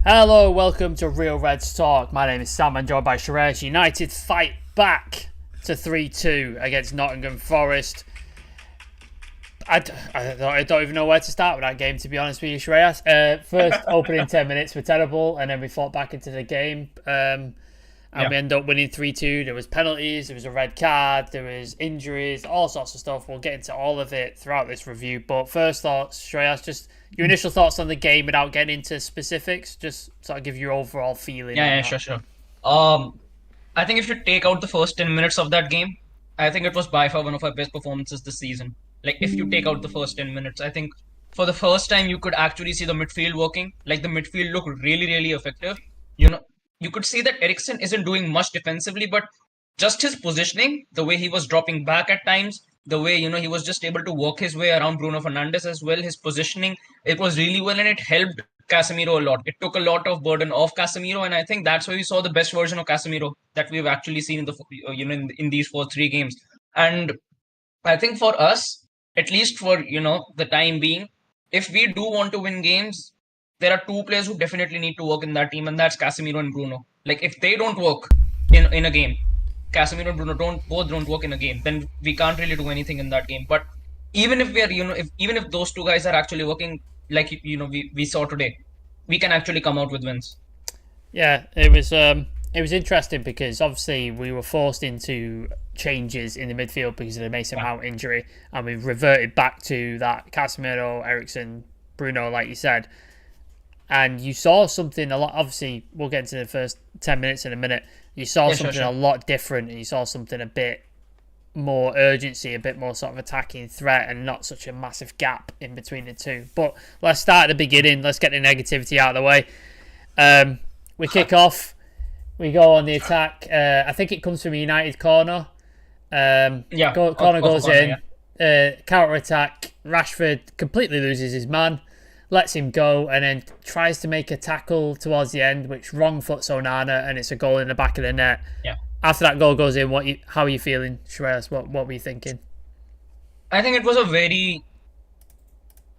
Hello, welcome to Real Reds Talk. My name is Sam, and joined by Shreyas. United fight back to 3-2 against Nottingham Forest. I don't even know where to start with that game, to be honest with you, Shreyas. First opening 10 minutes were terrible, and then we fought back into the game. And we ended up winning 3-2. There was penalties, there was a red card, there was injuries, all sorts of stuff. We'll get into all of it throughout this review. But first thoughts, Shreyas, just your initial thoughts on the game without getting into specifics. Just sort of give your overall feeling. Sure. I think if you take out the first 10 minutes of that game, I think it was by far one of our best performances this season. Like, if you take out the first 10 minutes, I think for the first time you could actually see the midfield working. Like, the midfield looked really, really effective. You know, you could see that Eriksen isn't doing much defensively, but just his positioning, the way he was dropping back at times, the way, he was just able to work his way around Bruno Fernandes as well, his positioning, it was really well and it helped Casemiro a lot. It took a lot of burden off Casemiro, and I think that's why we saw the best version of Casemiro that we've actually seen in these first three games. And I think for us, at least for the time being, if we do want to win games, there are two players who definitely need to work in that team, and that's Casemiro and Bruno. Like, if they don't work in a game, Casemiro and Bruno don't work in a game, then we can't really do anything in that game. But even if we are, even if those two guys are actually working, like we saw today, we can actually come out with wins. Yeah, it was interesting because obviously we were forced into changes in the midfield because of the Mason Mount injury, and we've reverted back to that Casemiro, Eriksen, Bruno, like you said. And you saw something a lot. Obviously, we'll get into the first 10 minutes in a minute. You saw something a lot different, and you saw something a bit more urgency, a bit more sort of attacking threat, and not such a massive gap in between the two. But let's start at the beginning. Let's get the negativity out of the way. We kick off. We go on the attack. I think it comes from a United corner. Corner goes in. Counter attack. Rashford completely loses his man, lets him go, and then tries to make a tackle towards the end, which wrong foots Onana, and it's a goal in the back of the net. Yeah. After that goal goes in, how are you feeling, Shreyas? What were you thinking? I think it was a very,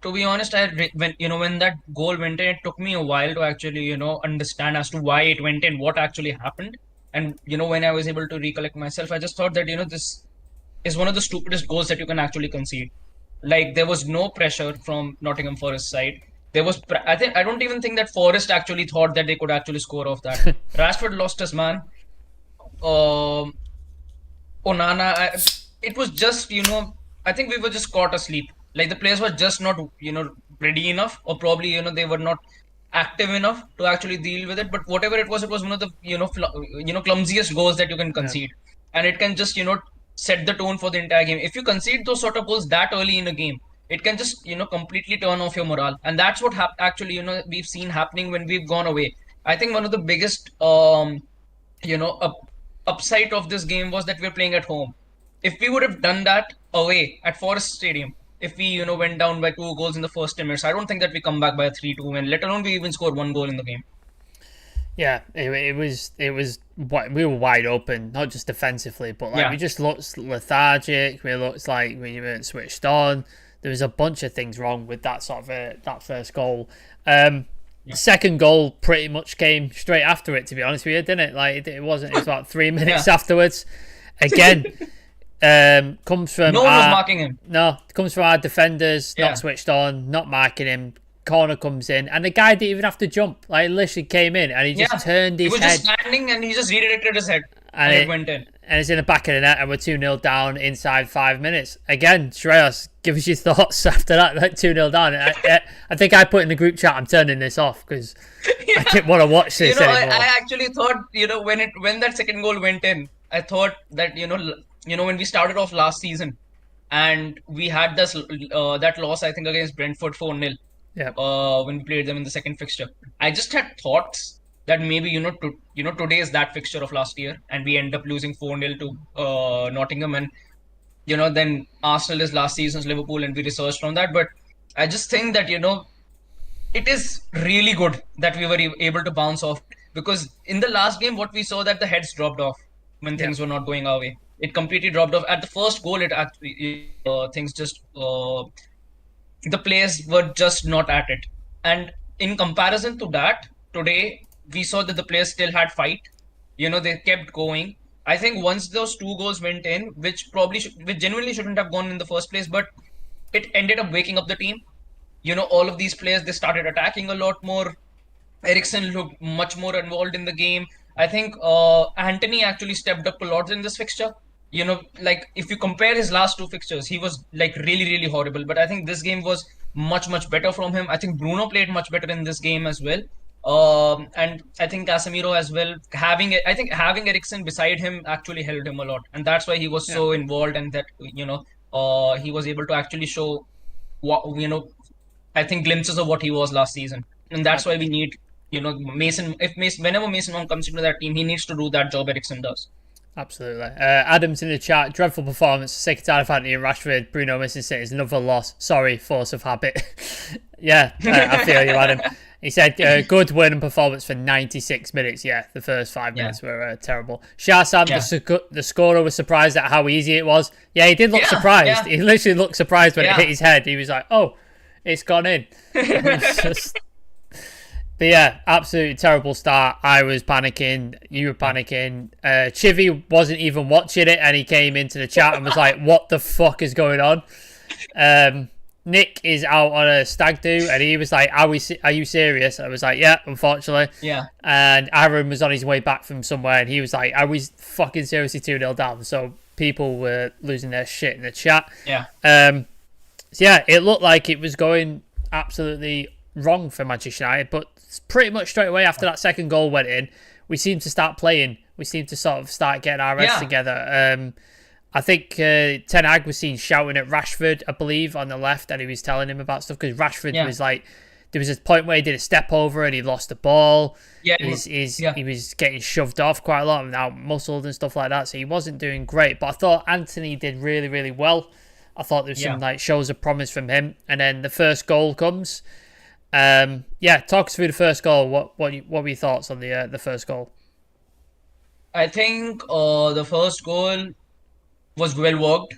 to be honest, when that goal went in, it took me a while to actually understand as to why it went in, what actually happened. And when I was able to recollect myself, I just thought that this is one of the stupidest goals that you can actually concede. Like, there was no pressure from Nottingham Forest side. I don't even think that Forest actually thought that they could actually score off that. Rashford lost his man. Um, Onana, it was just I think we were just caught asleep. Like, the players were just not ready enough, or probably they were not active enough to actually deal with it. But whatever it was one of the clumsiest goals that you can concede, and it can just set the tone for the entire game. If you concede those sort of goals that early in a game, it can just completely turn off your morale, and that's what actually we've seen happening when we've gone away. I think one of the biggest you know upside of this game was that we're playing at home. If we would have done that away at Forest Stadium, if we went down by 2 goals in the first 10 minutes, I don't think that we come back by a 3-2 win, let alone we even score 1 goal in the game. Yeah, it was we were wide open, not just defensively, but we just looked lethargic. We looked like we weren't switched on. There was a bunch of things wrong with that sort of that first goal. The second goal pretty much came straight after it, to be honest with you, didn't it? Like, it wasn't. It was about 3 minutes afterwards. Again, comes from no one was marking him. No, comes from our defenders, not switched on, not marking him. Corner comes in, and the guy didn't even have to jump. Like, literally came in, and he just turned his head. He was just standing, and he just redirected his head, and it went in. And it's in the back of the net, and we're 2-0 down inside 5 minutes. Again, Shreyas, give us your thoughts after that, like 2-0 down. I think I put in the group chat, I'm turning this off, because I didn't want to watch this anymore. I actually thought, when that second goal went in, I thought that, when we started off last season, and we had that loss, I think, against Brentford 4-0. Yeah. When we played them in the second fixture, I just had thoughts that maybe today is that fixture of last year, and we end up losing 4-0 to Nottingham, and then Arsenal is last season's Liverpool, and we researched on that. But I just think that it is really good that we were able to bounce off, because in the last game, what we saw, that the heads dropped off when things were not going our way. It completely dropped off at the first goal. It actually things just. The players were just not at it. And in comparison to that, today we saw that the players still had fight. They kept going. I think once those two goals went in, which genuinely shouldn't have gone in the first place, but it ended up waking up the team. All of these players, they started attacking a lot more. Ericsson looked much more involved in the game. I think Anthony actually stepped up a lot in this fixture. Like if you compare his last two fixtures, he was like really, really horrible. But I think this game was much, much better from him. I think Bruno played much better in this game as well. And I think Casemiro as well. I think having Ericsson beside him actually helped him a lot, and that's why he was so involved, and that he was able to actually show what I think glimpses of what he was last season, and that's why we need Mason. Whenever Mason Mount comes into that team, he needs to do that job Ericsson does. Absolutely. Adam's in the chat. Dreadful performance. Sick and tired of Anthony and Rashford. Bruno missing City is another loss. Sorry, force of habit. Yeah, I feel you, Adam. He said, good winning performance for 96 minutes. Yeah, the first 5 minutes were terrible. Shahsam, the scorer, was surprised at how easy it was. Yeah, he did look surprised. Yeah. He literally looked surprised when it hit his head. He was like, oh, it's gone in. But yeah, absolutely terrible start. I was panicking. You were panicking. Chivy wasn't even watching it, and he came into the chat and was like, what the fuck is going on? Nick is out on a stag do, and he was like, are you serious? I was like, yeah, unfortunately. Yeah. And Aaron was on his way back from somewhere, and he was like, are we fucking seriously 2-0 down? So people were losing their shit in the chat. Yeah. So yeah, it looked like it was going absolutely wrong for Manchester United, but pretty much straight away after that second goal went in, we seemed to start playing. We seemed to sort of start getting our heads together. I think Ten Hag was seen shouting at Rashford, I believe, on the left, and he was telling him about stuff, because Rashford was like, there was a point where he did a step over and he lost the ball. Yeah, he was getting shoved off quite a lot and out muscled and stuff like that, so he wasn't doing great. But I thought Anthony did really, really well. I thought there was some like shows of promise from him, and then the first goal comes. Talk us through the first goal. What were your thoughts on the first goal? I think the first goal was well worked.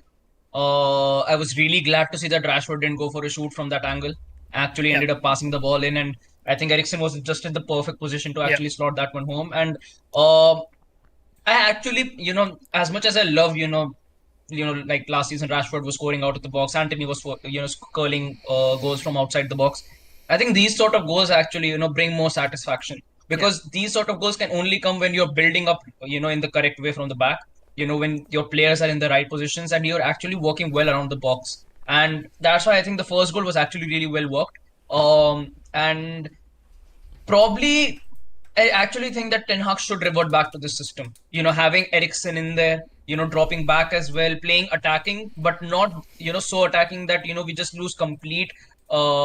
I was really glad to see that Rashford didn't go for a shoot from that angle. Actually ended up passing the ball in, and I think Eriksen was just in the perfect position to actually slot that one home. And I actually, as much as I love, like last season Rashford was scoring out of the box, Anthony was curling goals from outside the box. I think these sort of goals actually, bring more satisfaction, because these sort of goals can only come when you're building up, in the correct way from the back. When your players are in the right positions and you're actually working well around the box. And that's why I think the first goal was actually really well worked. And probably, I actually think that Ten Hag should revert back to this system. Having Eriksen in there, dropping back as well, playing attacking, but not, so attacking that, we just lose complete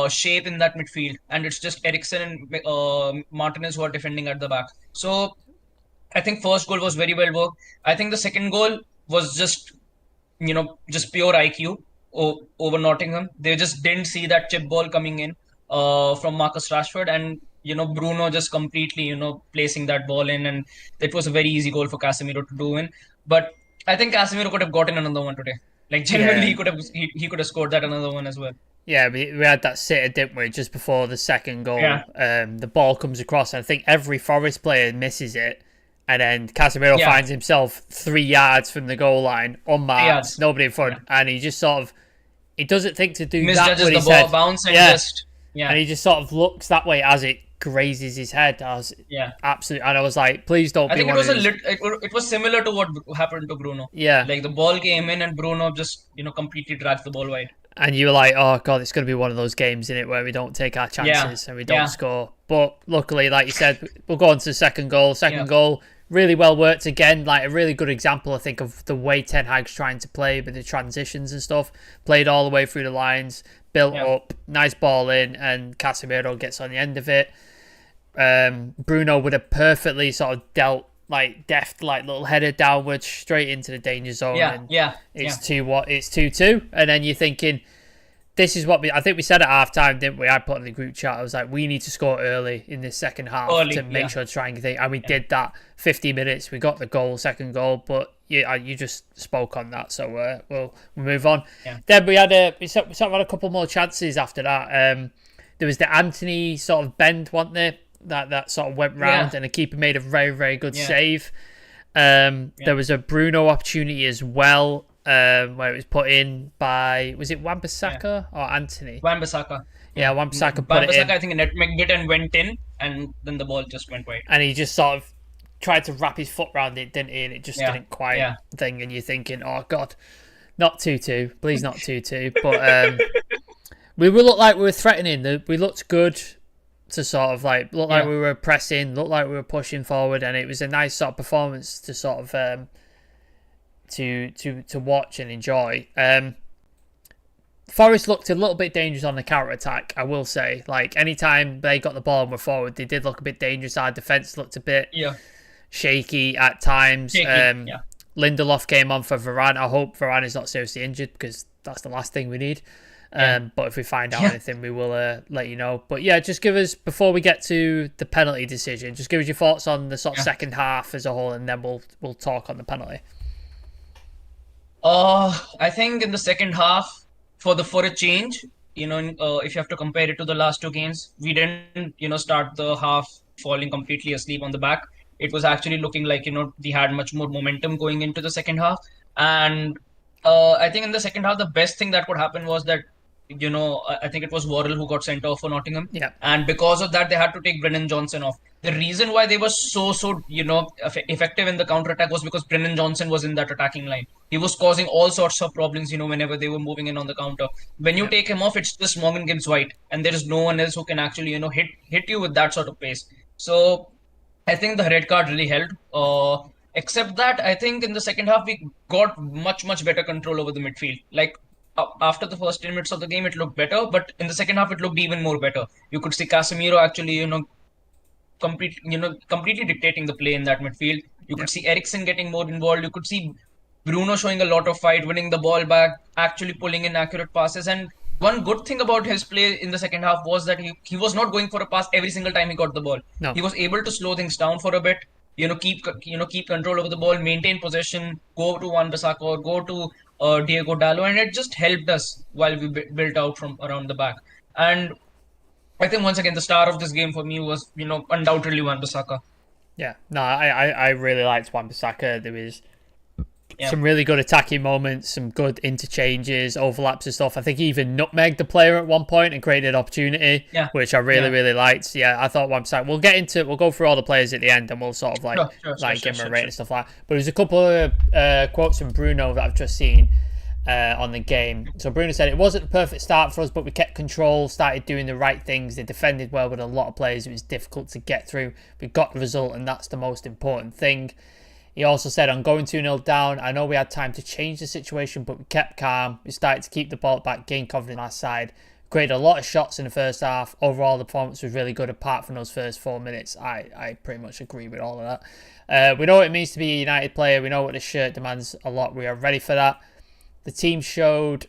shape in that midfield, and it's just Eriksen and Martinez who are defending at the back. So I think first goal was very well worked. I think the second goal was just pure IQ over Nottingham. They just didn't see that chip ball coming in from Marcus Rashford, and Bruno just completely placing that ball in, and it was a very easy goal for Casemiro to do in. But I think Casemiro could have gotten another one today. Like genuinely, he could have scored that another one as well. Yeah, we had that sitter, didn't we, just before the second goal. Yeah. The ball comes across, and I think every Forest player misses it, and then Casemiro finds himself 3 yards from the goal line, unmarked, nobody in front, and he just sort of, he doesn't think to do that with his head. Bounce and and he just sort of looks that way as it grazes his head. Absolutely, and I was like, please don't. I think it was similar to what happened to Bruno. Yeah, like the ball came in and Bruno just completely dragged the ball wide. And you were like, oh, God, it's going to be one of those games, in it, where we don't take our chances and we don't score. But luckily, like you said, we'll go on to the second goal. Second goal, really well worked again. Like a really good example, I think, of the way Ten Hag's trying to play with the transitions and stuff. Played all the way through the lines, built up, nice ball in, and Casemiro gets on the end of it. Bruno would have perfectly sort of dealt deft little header downwards straight into the danger zone. It's 2-2, and then you're thinking, this is what I think we said at half time, didn't we? I put in the group chat, I was like, we need to score early in this second half to make sure to try and get, and we did that. 50 minutes, we got the goal, second goal, but you just spoke on that, so we'll move on. Then we had we sort of had a couple more chances after that. There was the Anthony sort of bend, wasn't there? that sort of went Yeah, round, and the keeper made a very, very good yeah, save. yeah. There was a Bruno opportunity as well, where it was put in by, was it Yeah. Wan-Bissaka or Anthony? Wan-Bissaka. Yeah, Yeah. Wan-Bissaka put it Wan-Bissaka, in, I think, nutmegged it and went in, and then the ball just went wide. and he just sort of tried to wrap his foot around it, didn't he? And it just Yeah, didn't quite yeah. thing. And you're thinking, oh God, not 2-2, please not 2-2. But we looked like we were threatening. We looked good to sort of like look like Yeah. we were pressing, look like we were pushing forward, and it was a nice sort of performance to sort of to watch and enjoy. Forest looked a little bit dangerous on the counter attack, I will say. Like anytime they got the ball and were forward, they did look a bit dangerous. Our defense looked a bit Yeah. shaky at times. Shaky. Yeah. Lindelof came on for Varane. I hope Varane is not seriously injured because that's the last thing we need. Yeah. But if we find out Yeah. anything, we will let you know. But yeah, just give us, before we get to the penalty decision, just give us your thoughts on the sort of Yeah. second half as a whole, and then we'll talk on the penalty. I think in the second half, for a change, if you have to compare it to the last two games, we didn't, start the half falling completely asleep on the back. It was actually looking like, we had much more momentum going into the second half. And I think in the second half, the best thing that could happen was that, I think it was Worrell who got sent off for Nottingham. Yeah. And because of that, they had to take Brennan Johnson off. The reason why they were so effective in the counter attack was because Brennan Johnson was in that attacking line. He was causing all sorts of problems, whenever they were moving in on the counter. When you Yeah. take him off, it's just Morgan Gibbs White, and there is no one else who can actually, hit you with that sort of pace. So I think the red card really helped. Except that, I think in the second half we got much better control over the midfield. Like after the first 10 minutes of the game, it looked better, but in the second half, it looked even more better. You could see Casemiro actually, completely dictating the play in that midfield. You Yeah. could see Eriksen getting more involved. You could see Bruno showing a lot of fight, winning the ball back, actually pulling in accurate passes. And one good thing about his play in the second half was that he was not going for a pass every single time he got the ball. No. He was able to slow things down for a bit. Keep control over the ball, maintain possession, go to Wan-Bissaka or go to Diego Dallo, and it just helped us while we built out from around the back. And I think once again the star of this game for me was undoubtedly Wan-Bissaka. Yeah. No, I really liked Wan-Bissaka. There was Yeah. some really good attacking moments, some good interchanges, overlaps and stuff. I think he even nutmegged the player at one point and created an opportunity, Yeah. which I really, Yeah. really liked. Yeah, I thought Wan-Bissaka. We'll go through all the players at the end and we'll sort of give him a rate and stuff like that. But there's a couple of quotes from Bruno that I've just seen on the game. So Bruno said, "It wasn't a perfect start for us, but we kept control, started doing the right things. They defended well with a lot of players. It was difficult to get through. We got the result, and that's the most important thing." He also said, "On going 2-0 down, I know we had time to change the situation, but we kept calm. We started to keep the ball back, gain confidence on our side. Created a lot of shots in the first half. Overall, the performance was really good apart from those first 4 minutes." I pretty much agree with all of that. We know what it means to be a United player. We know what the shirt demands a lot. We are ready for that. The team showed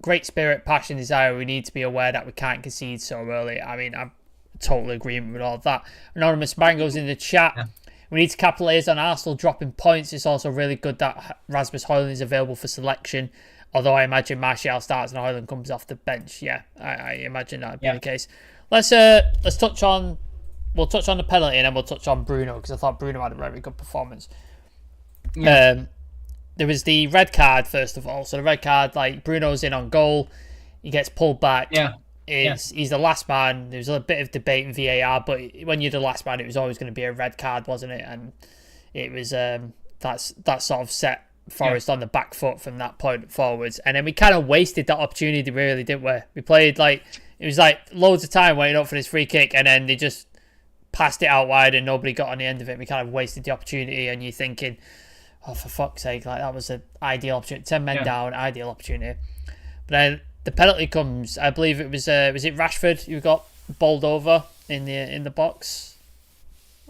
great spirit, passion, desire. We need to be aware that we can't concede so early. I mean, I'm totally agreeing with all of that. Anonymous Mango's in the chat. Yeah. We need to capitalise on Arsenal dropping points. It's also really good that Rasmus Højlund is available for selection. Although I imagine Martial starts and Højlund comes off the bench. Yeah, I imagine that would be the case. Let's touch on. We'll touch on the penalty and then we'll touch on Bruno because I thought Bruno had a very good performance. Yeah. There was the red card first of all. So the red card, like Bruno's in on goal, he gets pulled back. Yeah. He's the last man. There was a bit of debate in VAR, but when you're the last man, it was always going to be a red card, wasn't it? And it was that sort of set Forest on the back foot from that point forwards. And then we kind of wasted that opportunity, really, didn't we? We played it was like loads of time waiting up for this free kick, and then they just passed it out wide and nobody got on the end of it. We kind of wasted the opportunity, and you're thinking, oh, for fuck's sake, like that was an ideal opportunity. 10 men down, ideal opportunity. But then the penalty comes. I believe it was it Rashford who got bowled over in the box.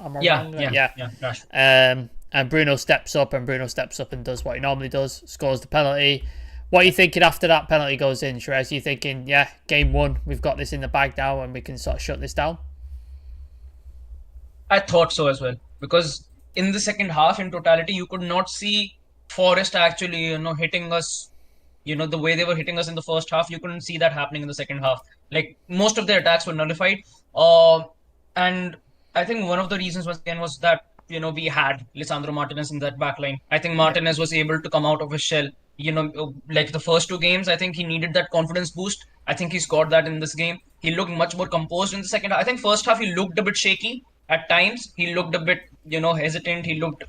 Am I wrong? Yeah. And Bruno steps up and does what he normally does, scores the penalty. What are you thinking after that penalty goes in, Shrez? Are you thinking, yeah, game one, we've got this in the bag now and we can sort of shut this down? I thought so as well because in the second half, in totality, you could not see Forest actually, hitting us. The way they were hitting us in the first half, you couldn't see that happening in the second half. Like most of their attacks were nullified. And I think one of the reasons was again was that we had Lisandro Martinez in that back line. I think Yeah, Martinez was able to come out of his shell. Like the first two games, I think he needed that confidence boost. I think he's got that in this game. He looked much more composed in the second half. I think first half he looked a bit shaky at times. He looked a bit hesitant. He looked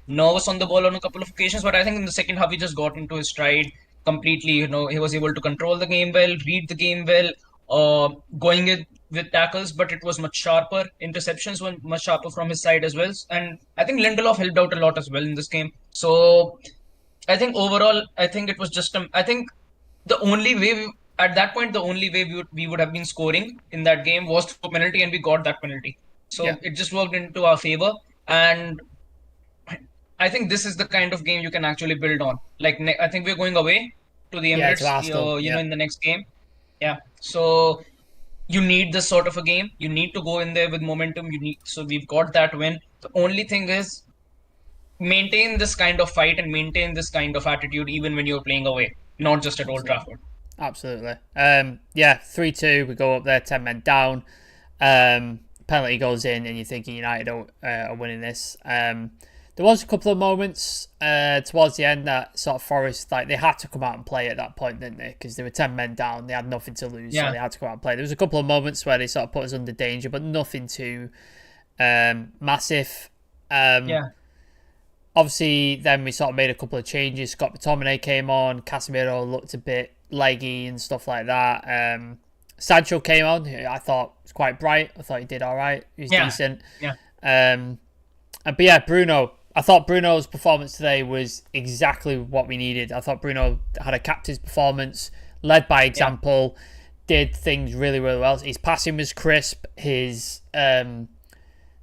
nervous on the ball on a couple of occasions. But I think in the second half he just got into his stride completely. He was able to control the game well, read the game well, going it with tackles, but it was much sharper. Interceptions were much sharper from his side as well. And I think Lindelof helped out a lot as well in this game. So I think overall, I think it was just, I think the only way, at that point, the only way we would have been scoring in that game was through a penalty, and we got that penalty. yeah, So it just worked into our favor. And I think this is the kind of game you can actually build on. Like, I think we're going away to the yeah. To Emirates, Arsenal. Yeah, in the next game. Yeah. So you need this sort of a game. You need to go in there with momentum. So we've got that win. The only thing is maintain this kind of fight and maintain this kind of attitude even when you're playing away, not just at Old absolutely. Trafford. Absolutely. Yeah, 3-2. We go up there, 10 men down. Penalty goes in, and you're thinking United are winning this. There was a couple of moments towards the end that sort of Forest, like, they had to come out and play at that point, didn't they? Because they were 10 men down. They had nothing to lose, so Yeah, they had to come out and play. There was a couple of moments where they sort of put us under danger, but nothing too massive. yeah, Obviously, then we sort of made a couple of changes. Scott McTominay came on. Casemiro looked a bit leggy and stuff like that. Sancho came on, who I thought was quite bright. I thought he did all right. He was yeah, decent. yeah, But yeah, Bruno. I thought Bruno's performance today was exactly what we needed. I thought Bruno had a captain's performance, led by yeah, example, did things really, really well. His passing was crisp. His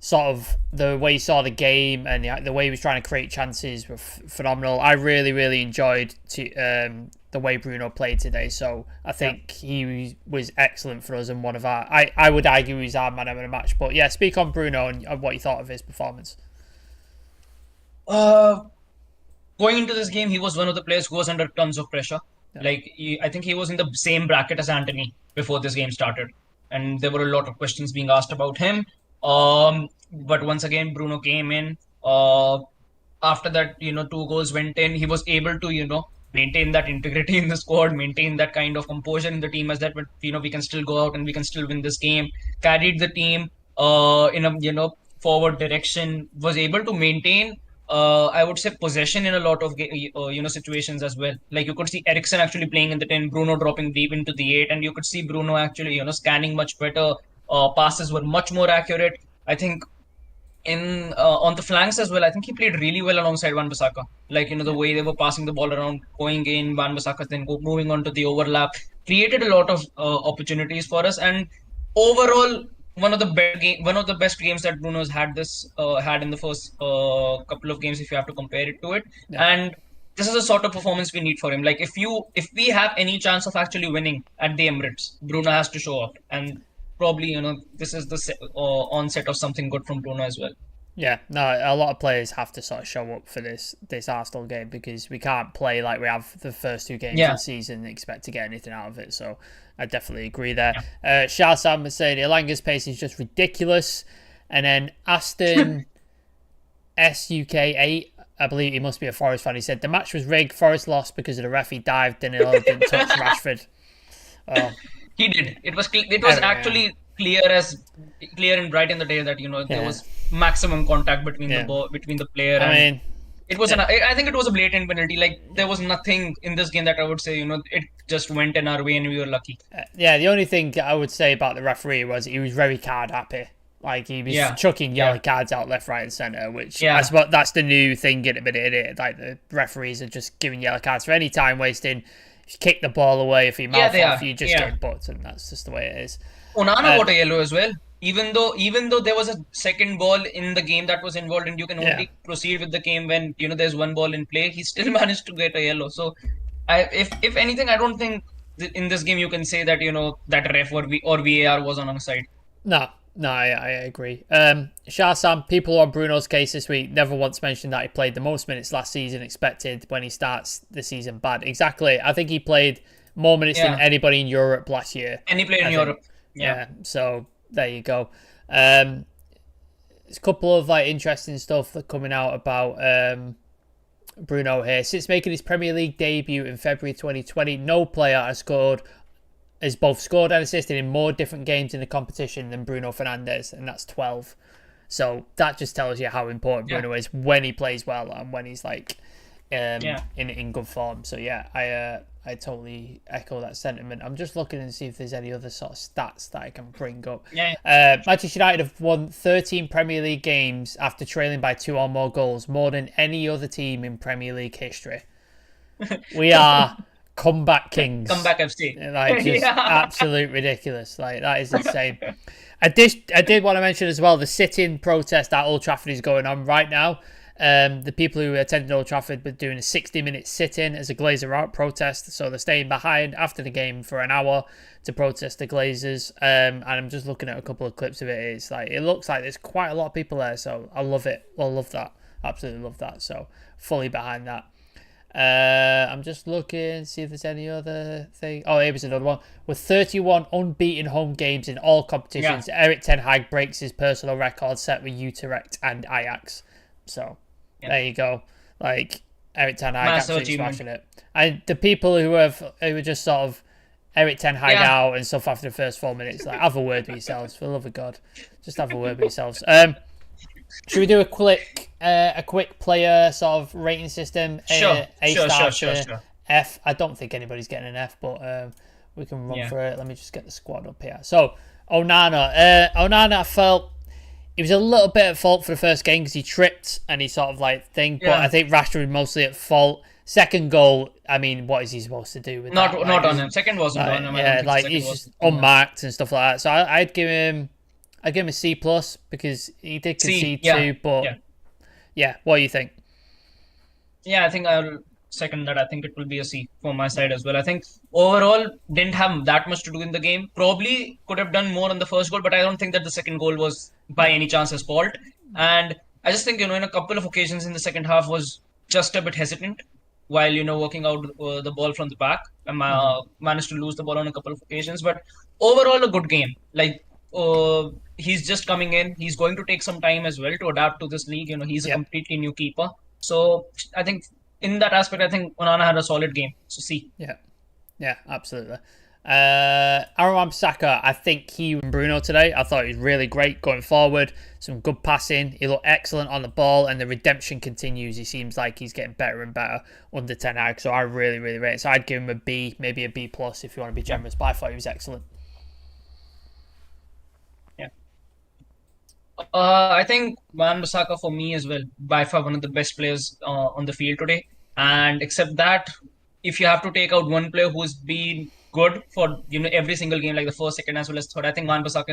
sort of the way he saw the game and the way he was trying to create chances were phenomenal. I really, really enjoyed the way Bruno played today. So I yeah. think he was excellent for us and one of our. I would argue he's our man of the match. But yeah, speak on Bruno and what you thought of his performance. Uh, Going into this game, he was one of the players who was under tons of pressure. Yeah, Like I think he was in the same bracket as Anthony before this game started, and there were a lot of questions being asked about him. But once again, Bruno came in. After that, two goals went in. He was able to, maintain that integrity in the squad, maintain that kind of composure in the team, as that, but we can still go out and we can still win this game. Carried the team in a forward direction. Was able to maintain I would say possession in a lot of situations as well. Like you could see Ericsson actually playing in the 10, Bruno dropping deep into the 8, and you could see Bruno actually scanning much better. Passes were much more accurate. I think in on the flanks as well. I think he played really well alongside Wan-Bissaka. Like the yeah, way they were passing the ball around, going in Wan-Bissaka, then moving on to the overlap, created a lot of opportunities for us. And overall, one of the best games that Bruno's had in the first couple of games, if you have to compare it to it. yeah. And this is the sort of performance we need for him. Like if we have any chance of actually winning at the Emirates, Bruno has to show up. And probably this is the onset of something good from Bruno as well. Yeah, no, a lot of players have to sort of show up for this Arsenal game because we can't play like we have the first two games of Yeah, the season and expect to get anything out of it. So I definitely agree there. yeah, Shah Sam saying Elanga's pace is just ridiculous. And then Aston SUK8, I believe he must be a Forest fan. He said the match was rigged. Forest lost because of the ref. He dived. Danilo didn't touch Rashford. Oh, he did. It was yeah, actually clear and bright in the day that there yeah, was maximum contact between the yeah. ball, between the player, I and mean, it was I think it was a blatant penalty. Like there was nothing in this game that I would say it just went in our way and we were lucky. yeah, the only thing I would say about the referee was he was very card happy. Like he was Yeah, chucking yeah, yellow cards out left, right, and centre, which I yeah, suppose that's the new thing in a minute. It like the referees are just giving yellow cards for any time wasting. If you kick the ball away, if you yeah. mouth They off, are. you just Yeah, get booked, and that's just the way it is. Onana Uh, got a yellow as well. Even though there was a second ball in the game that was involved, and you can yeah, only proceed with the game when there's one ball in play, he still managed to get a yellow. So, if anything, I don't think in this game you can say that that ref or VAR was on our side. no, no, I agree. Shah Sam, people on Bruno's case this week never once mentioned that he played the most minutes last season expected when he starts the season bad. Exactly. I think he played more minutes than Yeah, anybody in Europe last year. any player I in think. Europe. Yeah, Yeah. So there you go. Um, there's a couple of like interesting stuff that coming out about Bruno here. Since making his Premier League debut in February 2020, no player has both scored and assisted in more different games in the competition than Bruno Fernandes, and that's 12. So that just tells you how important Bruno is when he plays well and when he's like in good form. So yeah, I totally echo that sentiment. I'm just looking and see if there's any other sort of stats that I can bring up. Manchester United have won 13 Premier League games after trailing by 2 or more goals, more than any other team in Premier League history. We are comeback kings. Comeback FC. Like, just absolute ridiculous. Like, that is insane. I did want to mention as well the sit-in protest at Old Trafford is going on right now. The people who attended Old Trafford were doing a 60-minute sit-in as a Glazer out protest. So they're staying behind after the game for an hour to protest the Glazers. And I'm just looking at a couple of clips of it. It's like, it looks like there's quite a lot of people there. So I love it. I love that. Absolutely love that. So fully behind that. I'm just looking, see if there's any other thing. Oh, here was another one. With 31 unbeaten home games in all competitions, Erik ten Hag breaks his personal record set with Utrecht and Ajax. So there you go. Like, Erik ten Hag absolutely smashing it. And the people who were just sort of Erik ten Hag out and stuff after the first 4 minutes, like, have a word with yourselves, for the love of God. Just have a word with yourselves. Should we do a quick player sort of rating system? Sure. F. I don't think anybody's getting an F, but we can run through it. Let me just get the squad up here. So, Onana. I felt he was a little bit at fault for the first game because he tripped and he sort of like but I think Rashford was mostly at fault. Second goal, I mean, what is he supposed to do with that? Not on him. Second wasn't on him. Yeah, like he's just unmarked and stuff like that. So I'd give him a C+ because he did concede two, but what do you think? Yeah, I think I'll second that. I think it will be a C for my side as well. I think overall didn't have that much to do in the game. Probably could have done more on the first goal, but I don't think that the second goal was by any chance his fault. And I just think, in a couple of occasions in the second half was just a bit hesitant while, working out the ball from the back. Managed to lose the ball on a couple of occasions, but overall a good game. Like, he's just coming in. He's going to take some time as well to adapt to this league. He's a completely new keeper. So I think in that aspect, I think Onana had a solid game. So C. Yeah, absolutely. Aaron Saka, I think he and Bruno today, I thought he was really great going forward. Some good passing. He looked excellent on the ball, and the redemption continues. He seems like he's getting better and better under Ten Hag. So I really, really rate it. So I'd give him a B, maybe a B+ if you want to be generous. But I thought he was excellent. I think Wan-Bissaka for me as well, by far one of the best players on the field today. And except that, if you have to take out one player who's been good for every single game, like the first, second, as well as third, I think Wan-Bissaka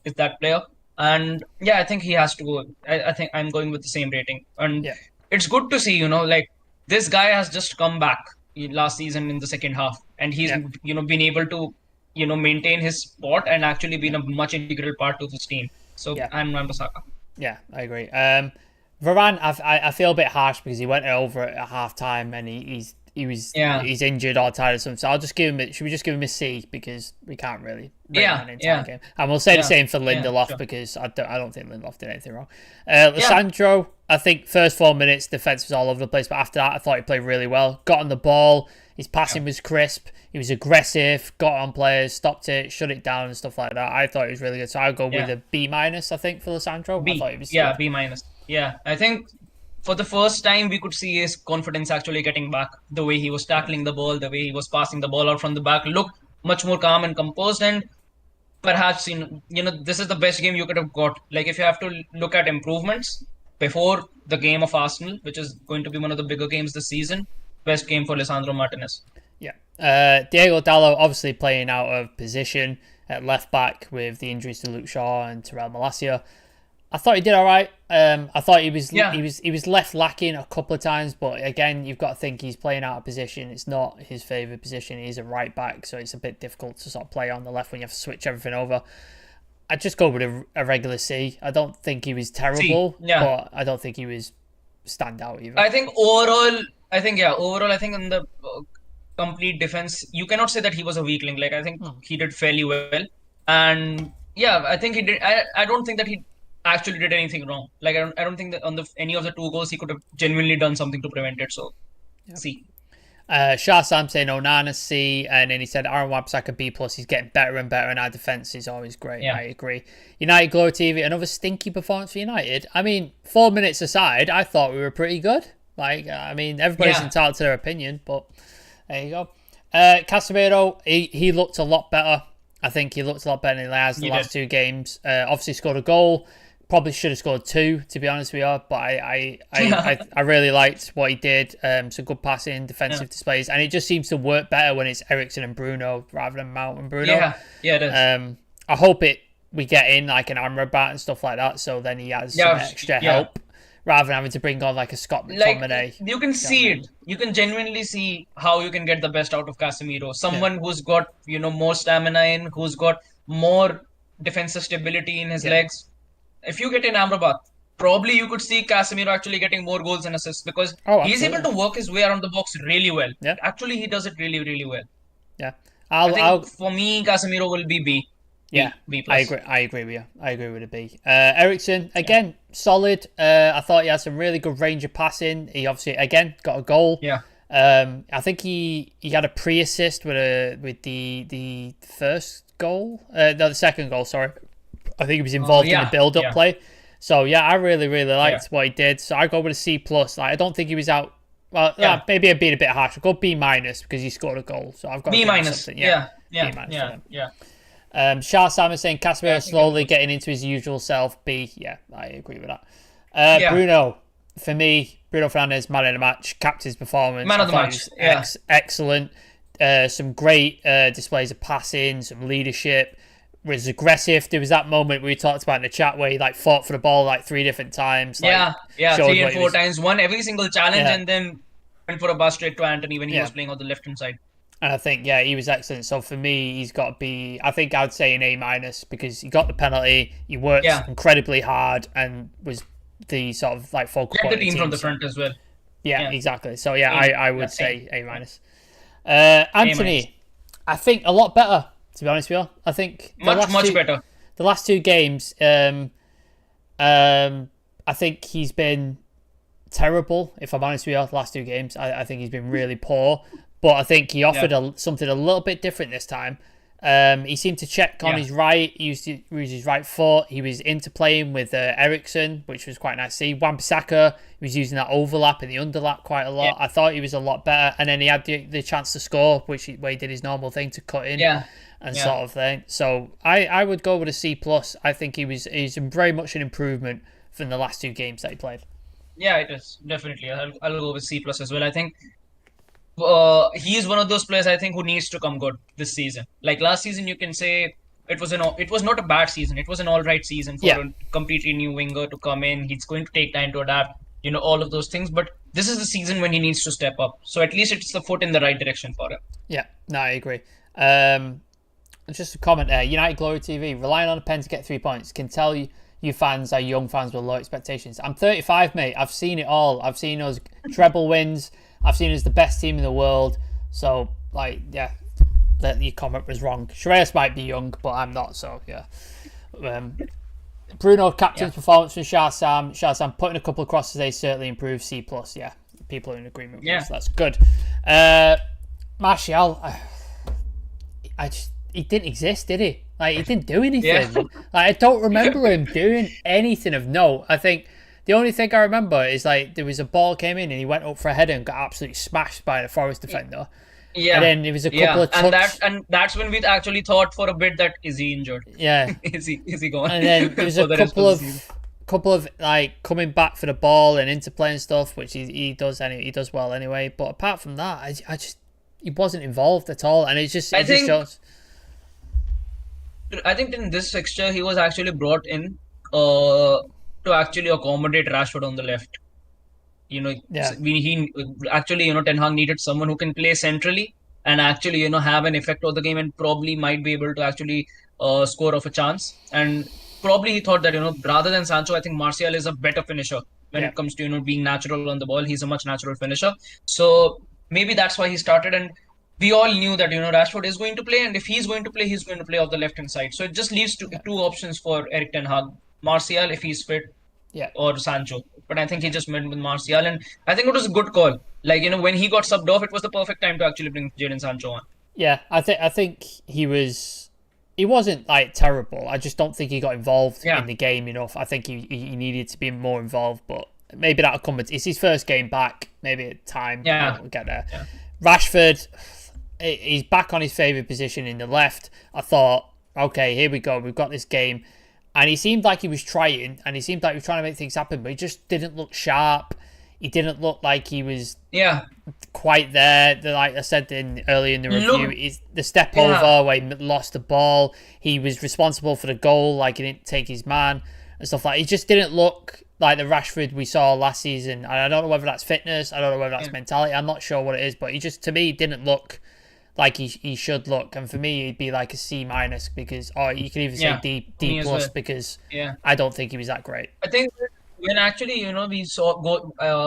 is that player. And I think he has to go. I think I'm going with the same rating. And it's good to see, like this guy has just come back last season in the second half, and he's been able to maintain his spot and actually been a much integral part to this team. So I'm Wan-Bissaka. Yeah, I agree. Varane, I feel a bit harsh because he went over at half time and he's injured or tired or something. So I'll just give him. Should we just give him a C because we can't really rate an entire game? And we'll say the same for Lindelof because I don't think Lindelof did anything wrong. Lissandro, I think first 4 minutes defense was all over the place, but after that I thought he played really well. Got on the ball. His passing was crisp. He was aggressive, got on players, stopped it, shut it down and stuff like that. I thought he was really good. So I'll go with a B-, I think, for Lissandro. B. I thought he was good. B-. Yeah, I think for the first time we could see his confidence actually getting back. The way he was tackling the ball, the way he was passing the ball out from the back looked much more calm and composed. And perhaps, this is the best game you could have got. Like, if you have to look at improvements before the game of Arsenal, which is going to be one of the bigger games this season, best game for Lisandro Martinez. Yeah. Diego Dallo obviously playing out of position at left back with the injuries to Luke Shaw and Terrell Malacia. I thought he did all right. I thought he was left lacking a couple of times, but again, you've got to think he's playing out of position. It's not his favourite position. He's a right back, so it's a bit difficult to sort of play on the left when you have to switch everything over. I'd just go with a regular C. I don't think he was terrible, but I don't think he was stand out either. I think overall, in the complete defense, you cannot say that he was a weakling. Like, I think he did fairly well. And I think he did. I don't think that he actually did anything wrong. Like I don't think that on the any of the two goals he could have genuinely done something to prevent it. So see, Shah Sam saying Onana C, and then he said Aaron Wan-Bissaka B plus. He's getting better and better, and our defense is always great. yeah, I agree. United Glory TV, another stinky performance for United. I mean, 4 minutes aside, I thought we were pretty good. Like, I mean, everybody's yeah, entitled to their opinion, but there you go. Casemiro, he looked a lot better. I think he looked a lot better than he has the he last did. two games. Obviously scored a goal. Probably should have scored two, to be honest with you. But I really liked what he did. Some good passing, Yeah, defensive displays, and it just seems to work better when it's Eriksen and Bruno rather than Mount and Bruno. yeah, yeah, it is. I hope we get in like an Amrabat and stuff like that, so then he has some Yeah, extra yeah. help rather than having to bring on like a Scott Like McTominay. you can see it. You can genuinely see how you can get the best out of Casemiro. Yeah, Someone who's got, more stamina in, who's got more defensive stability in his yeah. legs. If you get in Amrabat, probably you could see Casemiro actually getting more goals and assists because Oh, he's able absolutely. to work his way around the box really well. Yeah, Actually, he does it really, really well. yeah. I think I'll for me, Casemiro will be B. Yeah, B I plus. agree. I agree with you. I agree with a B. Ericsson Yeah. again, solid. I thought he had some really good range of passing. He obviously again got a goal. Yeah. I think he had a pre-assist with the first goal. No, the second goal. Sorry, I think he was involved in the Yeah. build-up Yeah. play. So yeah, I really Yeah. liked what he did. So I go with a C plus. Like, I don't think he was out. Well, Yeah. maybe I'm being a bit harsh. I'll go B minus because he scored a goal. So I've got to B give him minus. something. Yeah, Yeah. B Yeah. minus for Yeah. him. Yeah. Shah Simon saying Yeah. I Casemiro think it slowly was. getting into his usual self. B, yeah, I agree with that. Yeah. Bruno, for me, Bruno Fernandes, man of the match, captain's performance. Man I of the thought he match. was Yeah. excellent. Some great displays of passing, some leadership. Was aggressive. There was that moment we talked about in the chat where he like fought for the ball like three different times. Like Yeah. Yeah. showed Three what and he four was. times. Won every single challenge Yeah, and then went for a bus straight to Anthony when he yeah. was playing on the left hand side. And I think, yeah, he was excellent. So for me, he's got to be, I think I'd say an A minus because he got the penalty, he worked Yeah. incredibly hard and was the sort of like focal Led point the of the team team. from the So, front as well. yeah, Yeah. exactly. So yeah, Same. I Yeah. would Same. say A minus. A minus. Anthony, I think a lot better, to be honest with you. I think Much better. the last two games, I think he's been terrible, if I'm honest with you, the last two games. I think he's been really poor. But I think he offered Yeah. something a little bit different this time. He seemed to check on Yeah. his right. He used his right foot. He was interplaying with Ericsson, which was quite nice to see. Wan-Bissaka, he was using that overlap and the underlap quite a lot. Yeah. I thought he was a lot better. And then he had the chance to score, where he did his normal thing to cut in Yeah. and Yeah. sort of thing. So I would go with a C plus. I think he's very much an improvement from the last two games that he played. Yeah, it is definitely. I'll go with C plus as well. I think he is one of those players I think who needs to come good this season. Like last season, you can say it was not a bad season. It was an all right season for Yeah. a completely new winger to come in. He's going to take time to adapt. All of those things. But this is the season when he needs to step up. So at least it's the foot in the right direction for him. Yeah, no, I agree. Just a comment there. United Glory TV, relying on a pen to get 3 points. Can tell you fans are young fans with low expectations. I'm 35, mate. I've seen it all. I've seen us treble wins. I've seen us the best team in the world. So, like, yeah, your comment was wrong. Shreyas might be young, but I'm not, so, yeah. Bruno, captain's Yeah. performance from Shah Sam. Shah Sam putting a couple of crosses today certainly improved. C+. Yeah, people are in agreement with Yeah. us. That's good. Martial, he didn't exist, did he? Like, he didn't do anything. Yeah. Like, I don't remember him doing anything of note. I think the only thing I remember is like there was a ball came in and he went up for a header and got absolutely smashed by the Forest defender. Yeah. And then there was a couple of touch. And that's when we actually thought for a bit that is he injured? Yeah. Is he gone? And then there was For a the rest couple the of season? like coming back for the ball and interplay and stuff, which he does anyway. He does well anyway. But apart from that, I just he wasn't involved at all, and it just shows. I think in this fixture he was actually brought in to actually accommodate Rashford on the left. Yeah. He actually, Ten Hag needed someone who can play centrally and actually, have an effect on the game and probably might be able to actually score off a chance. And probably he thought that, rather than Sancho, I think Martial is a better finisher when Yeah. it comes to, being natural on the ball. He's a much natural finisher. So maybe that's why he started. And we all knew that, Rashford is going to play. And if he's going to play, he's going to play off the left hand side. So it just leaves two options for Eric Ten Hag. Martial if he's fit, Yeah. or Sancho. But I think he just went with Martial, and I think it was a good call. Like, when he got subbed off, it was the perfect time to actually bring Jadon Sancho on. Yeah, I think he wasn't like terrible. I just don't think he got involved Yeah, in the game enough. I think he needed to be more involved, but maybe that'll come. It's his first game back. Maybe at time yeah, we'll get there. yeah, Rashford, he's back on his favourite position in the left. I thought, okay, here we go. We've got this game, and he seemed like he was trying, and he seemed like he was trying to make things happen, but he just didn't look sharp. He didn't look like he was yeah. quite there. Like I said earlier in the review, Look, is the step yeah, over where he lost the ball. He was responsible for the goal, like he didn't take his man and stuff like. He just didn't look like the Rashford we saw last season. And I don't know whether that's fitness. I don't know whether that's yeah, mentality. I'm not sure what it is, but he just to me didn't look like he should look. And for me, he'd be like a C minus because, or you can even say yeah. D Me as plus well. because Yeah. I don't think he was that great. I think when actually, we saw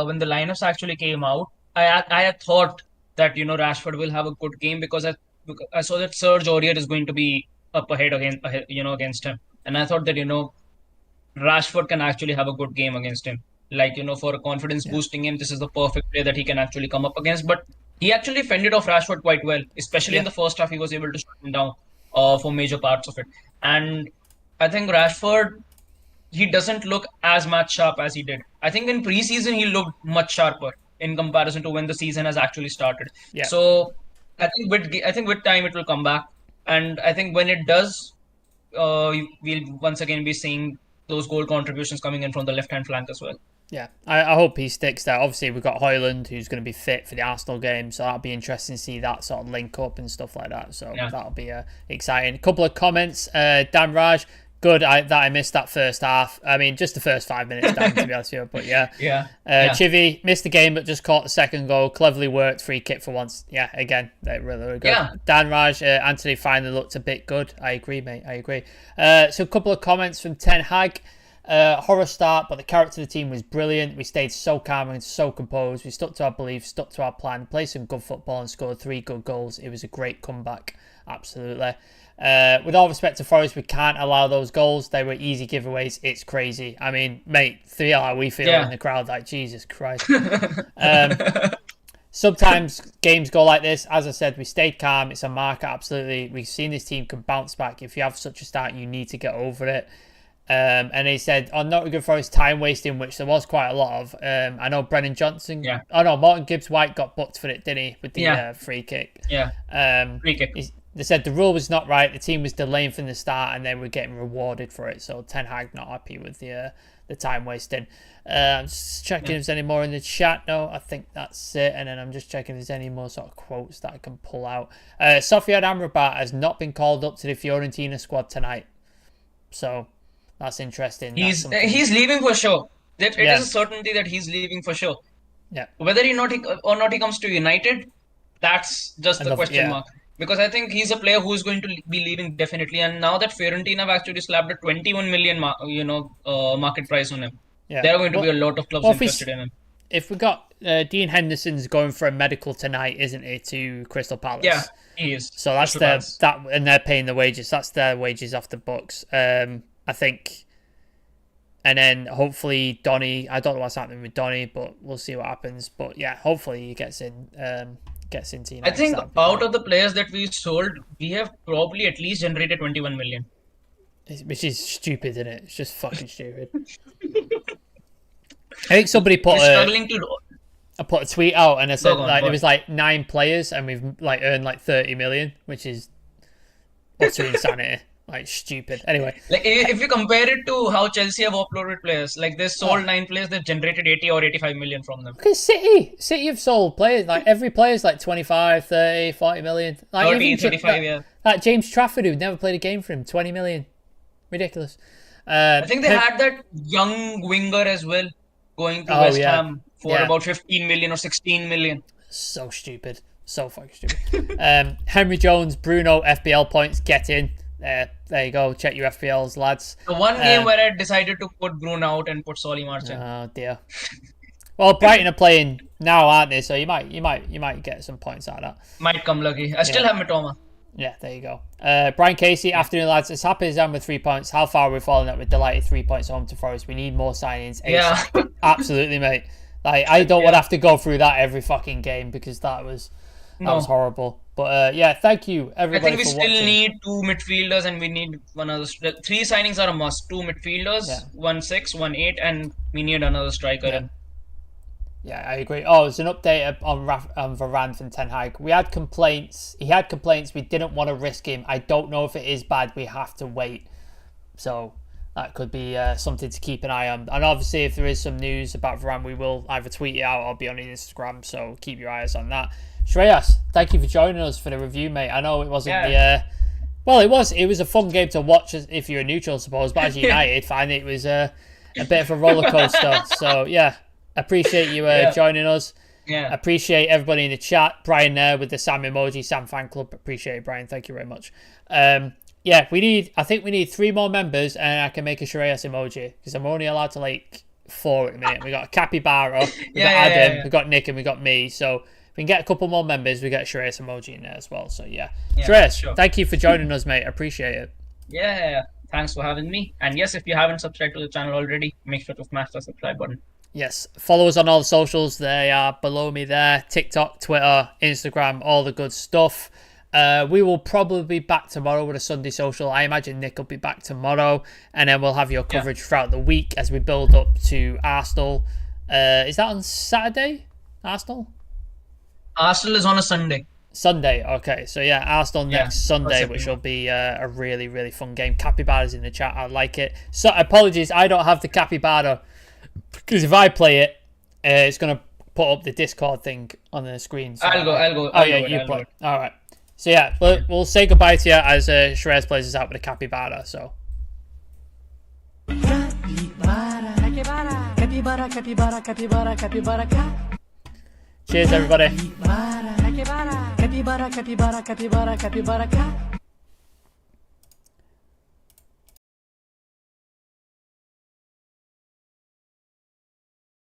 when the lineups actually came out, I had thought that Rashford will have a good game because I saw that Serge Aurier is going to be up ahead against him, and I thought that Rashford can actually have a good game against him. Like, for a confidence Yeah, boosting him, this is the perfect player that he can actually come up against. But he actually fended off Rashford quite well, especially in yeah, the first half. He was able to shut him down for major parts of it, and I think Rashford, he doesn't look as much sharp as he did. I think in preseason he looked much sharper in comparison to when the season has actually started. yeah. So I think with time it will come back, and I think when it does, we'll once again be seeing those goal contributions coming in from the left hand flank as well. Yeah, I hope he sticks there. Obviously, we've got Højlund, who's going to be fit for the Arsenal game, so that'll be interesting to see that sort of link up and stuff like that. So Yeah, that'll be exciting. A couple of comments. Dan Raj, good that I missed that first half. I mean, just the first 5 minutes, Dan, to be honest with you. But yeah. yeah, yeah, Chivy missed the game, but just caught the second goal. Cleverly worked, free kick for once. Yeah, again, they really good. yeah, Dan Raj, Anthony finally looked a bit good. I agree, mate. I agree. So a couple of comments from Ten Hag. Horror start, but the character of the team was brilliant. We stayed so calm and so composed. We stuck to our beliefs, stuck to our plan, played some good football and scored 3 good goals. It was a great comeback. Absolutely. With all respect to Forest, we can't allow those goals. They were easy giveaways. It's crazy. I mean, mate, feel how we feel yeah. in the crowd. Like, Jesus Christ. Sometimes games go like this. As I said, we stayed calm. It's a marker, absolutely. We've seen this team can bounce back. If you have such a start, you need to get over it. And he said, on Nottingham Forest time wasting, which there was quite a lot of. I know Brennan Johnson. Yeah, Oh no, Morton Gibbs White got booked for it, didn't he? With the yeah, free kick. yeah. Free kick. They said the rule was not right. The team was delaying from the start, and they were getting rewarded for it. So Ten Hag not happy with the time wasting. I'm just checking if there's any more in the chat. No, I think that's it. And then I'm just checking if there's any more sort of quotes that I can pull out. Sofiane Amrabat has not been called up to the Fiorentina squad tonight. So that's interesting. He's leaving for sure. That it Yeah, is a certainty that he's leaving for sure. yeah. Whether he comes to United, that's just the question Yeah, mark. Because I think he's a player who is going to be leaving definitely. And now that Fiorentina have actually slapped a 21 million, market price on him, yeah. there are going to be a lot of clubs Well, interested in him. if we got Dean Henderson's going for a medical tonight, isn't he, to Crystal Palace? Yeah, he is. So that's and they're paying the wages. That's their wages off the books. I think, and then hopefully Donny. I don't know what's happening with Donny, but we'll see what happens. But yeah, hopefully he gets in. Gets into United. I think out of the players that we sold, we have probably at least generated 21 million. Which is stupid, isn't it? It's just fucking stupid. I think somebody put I put a tweet out and I said it was like 9 players and we've like earned like 30 million, which is utter insanity. Like stupid. Anyway, like if you compare it to how Chelsea have uploaded players, like they sold 9 players, they've generated 80 or 85 million from them. Because City have sold players, like every player's like 25, 30, 40 million. Like 30, 35, yeah. Like James Trafford, who never played a game for him, 20 million. Ridiculous. I think they had that young winger as well going to West Ham for about 15 million or 16 million. So stupid. So fucking stupid. Henry Jones, Bruno, FBL points, get in. There you go. Check your FPLs, lads. The one game where I decided to put Bruno out and put Solly March in. Oh dear. Well, Brighton are playing now, aren't they? So you might get some points out of that. Might come lucky. I still have Mitoma. Yeah, there you go. Brian Casey, afternoon lads. As happy as I'm with 3 points, how far are we falling at with delighted 3 points home to Forest? We need more signings. Yeah. Absolutely, mate. Like, I don't want to have to go through that every fucking game because that was horrible. But yeah, thank you everybody. I think we for still watching. need 2 midfielders and we need one other. 3 signings are a must. 2 midfielders, 1 6, 1 8, and we need another striker. Yeah. Yeah, I agree. Oh, there's an update on Varane from Ten Hag. We had complaints. He had complaints. We didn't want to risk him. I don't know if it is bad. We have to wait. So that could be something to keep an eye on. And obviously, if there is some news about Varane, we will either tweet it out or be on Instagram. So keep your eyes on that. Shreyas, thank you for joining us for the review, mate. I know it wasn't well, it was a fun game to watch if you're a neutral, I suppose. But as a United fan, it was a bit of a roller coaster. So yeah. Appreciate you joining us. Yeah. Appreciate everybody in the chat. Brian there with the Sam emoji, Sam fan club. Appreciate it, Brian. Thank you very much. Yeah, I think we need 3 more members and I can make a Shreyas emoji because I'm only allowed to like 4 at the minute. We got a Capybara, we got Adam, we got Nick, and we got me. So if we can get a couple more members, we get a Shreyas emoji in there as well. So yeah. Shreyas, sure. Thank you for joining us, mate. Appreciate it. Yeah. Thanks for having me. And yes, if you haven't subscribed to the channel already, make sure to smash the subscribe button. Yes, follow us on all the socials. They are below me there. TikTok, Twitter, Instagram, all the good stuff. We will probably be back tomorrow with a Sunday social. I imagine Nick will be back tomorrow. And then we'll have your coverage throughout the week as we build up to Arsenal. Is that on Saturday, Arsenal? Arsenal is on a Sunday. Sunday, okay. So yeah, Arsenal next Sunday, which will be a really, really fun game. Capybara's in the chat. I like it. So apologies, I don't have the Capybara. Because if I play it, it's going to put up the Discord thing on the screen. So I'll go. You play. All right. So yeah, we'll say goodbye to you as Shreyas plays us out with a Capybara. So. Cheers, everybody. Capybara, capybara, capybara, capybara, capybara, capybara, capybara.